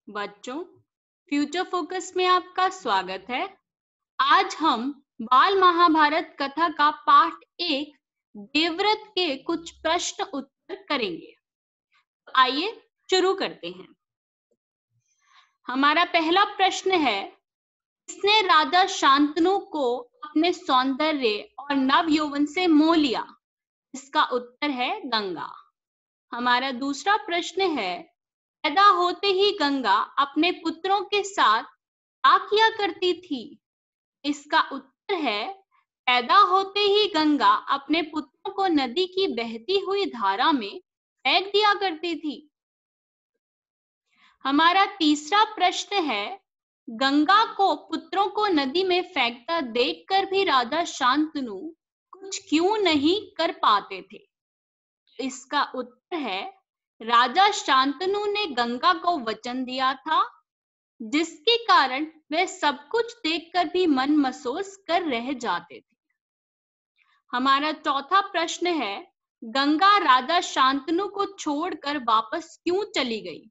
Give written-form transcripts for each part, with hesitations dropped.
बच्चों, future focus में आपका स्वागत है। आज हम बाल महाभारत कथा का पाठ 1 देवव्रत के कुछ प्रश्न उत्तर करेंगे। तो आइए शुरू करते हैं। हमारा पहला प्रश्न है, किसने राजा शांतनु को अपने सौंदर्य और नव यौवन से मोह लिया? इसका उत्तर है गंगा। हमारा दूसरा प्रश्न है, पैदा होते ही गंगा अपने पुत्रों के साथ क्या किया करती थी? इसका उत्तर है, पैदा होते ही गंगा अपने पुत्रों को नदी की बहती हुई धारा में फेंक दिया करती थी। हमारा तीसरा प्रश्न है, गंगा को पुत्रों को नदी में फेंकता देखकर भी राजा शांतनु कुछ क्यों नहीं कर पाते थे? इसका उत्तर है, राजा शांतनु ने गंगा को वचन दिया था, जिसके कारण वे सब कुछ देखकर भी मन महसूस कर रह जाते थे। हमारा चौथा प्रश्न है, गंगा राजा शांतनु को छोड़कर वापस क्यों चली गई?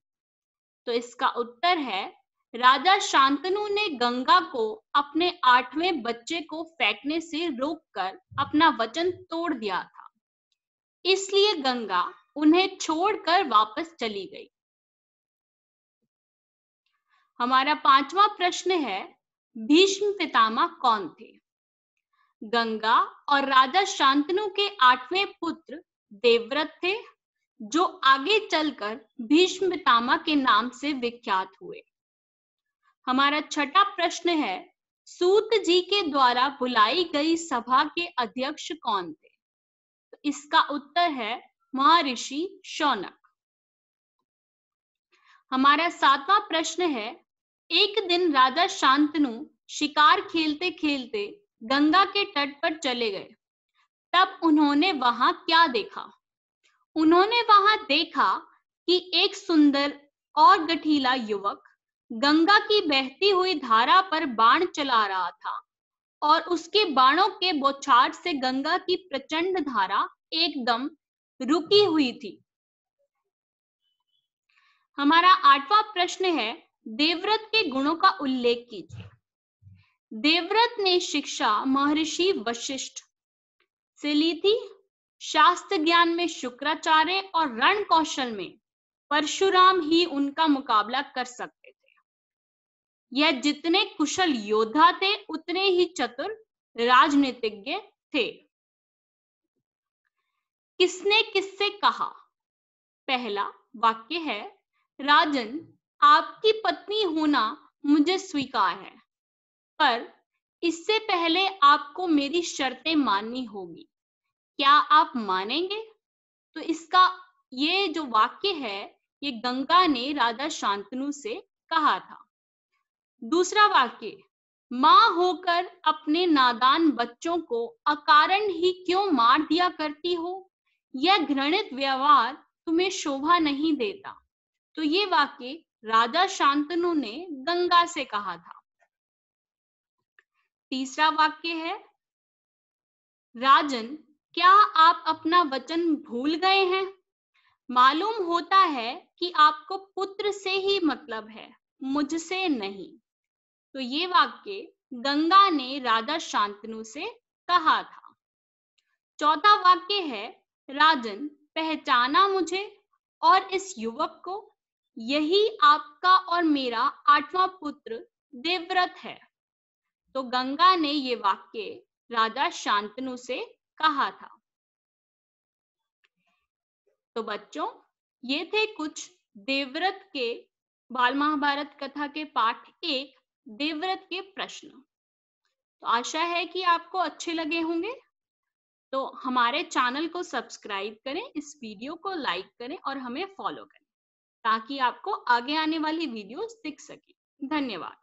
तो इसका उत्तर है, राजा शांतनु ने गंगा को अपने 8वें बच्चे को फेंकने से रोककर अपना वचन तोड़ दिया था, इसलिए गंगा उन्हें छोड़कर वापस चली गई। हमारा पांचवा प्रश्न है, भीष्म पितामह कौन थे? गंगा और राजा शांतनु के 8वें पुत्र देवव्रत थे, जो आगे चलकर भीष्म पितामह के नाम से विख्यात हुए। हमारा छठा प्रश्न है, सूत जी के द्वारा बुलाई गई सभा के अध्यक्ष कौन थे? तो इसका उत्तर है महर्षि शौनक। हमारा सातवां प्रश्न है, एक दिन राजा शांतनु शिकार खेलते खेलते गंगा के तट पर चले गए। तब उन्होंने वहां क्या देखा? उन्होंने वहां देखा कि एक सुंदर और गठीला युवक गंगा की बहती हुई धारा पर बाण चला रहा था और उसके बाणों के बौछार से गंगा की प्रचंड धारा एकदम रुकी हुई थी। हमारा आठवां प्रश्न है, देवव्रत के गुणों का उल्लेख कीजिए। देवव्रत ने शिक्षा महर्षि वशिष्ठ से ली थी। शास्त्र ज्ञान में शुक्राचार्य और रण कौशल में परशुराम ही उनका मुकाबला कर सकते थे। यह जितने कुशल योद्धा थे, उतने ही चतुर राजनीतिज्ञ थे। किसने किससे कहा? पहला वाक्य है, राजन, आपकी पत्नी होना मुझे स्वीकार है, पर इससे पहले आपको मेरी शर्तें माननी होगी। क्या आप मानेंगे? तो इसका ये जो वाक्य है, ये गंगा ने राजा शांतनु से कहा था। दूसरा वाक्य, मां होकर अपने नादान बच्चों को अकारण ही क्यों मार दिया करती हो? यह घृणित व्यवहार तुम्हें शोभा नहीं देता। तो ये वाक्य राजा शांतनु ने गंगा से कहा था। तीसरा वाक्य है, राजन, क्या आप अपना वचन भूल गए हैं? मालूम होता है कि आपको पुत्र से ही मतलब है, मुझसे नहीं। तो ये वाक्य गंगा ने राजा शांतनु से कहा था। चौथा वाक्य है, राजन, पहचाना मुझे और इस युवक को? यही आपका और मेरा 8वां पुत्र देवव्रत है। तो गंगा ने ये वाक्य राजा शांतनु से कहा था। तो बच्चों, ये थे कुछ देवव्रत के बाल महाभारत कथा के पाठ 1 देवव्रत के प्रश्न। तो आशा है कि आपको अच्छे लगे होंगे। तो हमारे चैनल को सब्सक्राइब करें, इस वीडियो को लाइक करें और हमें फॉलो करें, ताकि आपको आगे आने वाली वीडियोस दिख सके। धन्यवाद।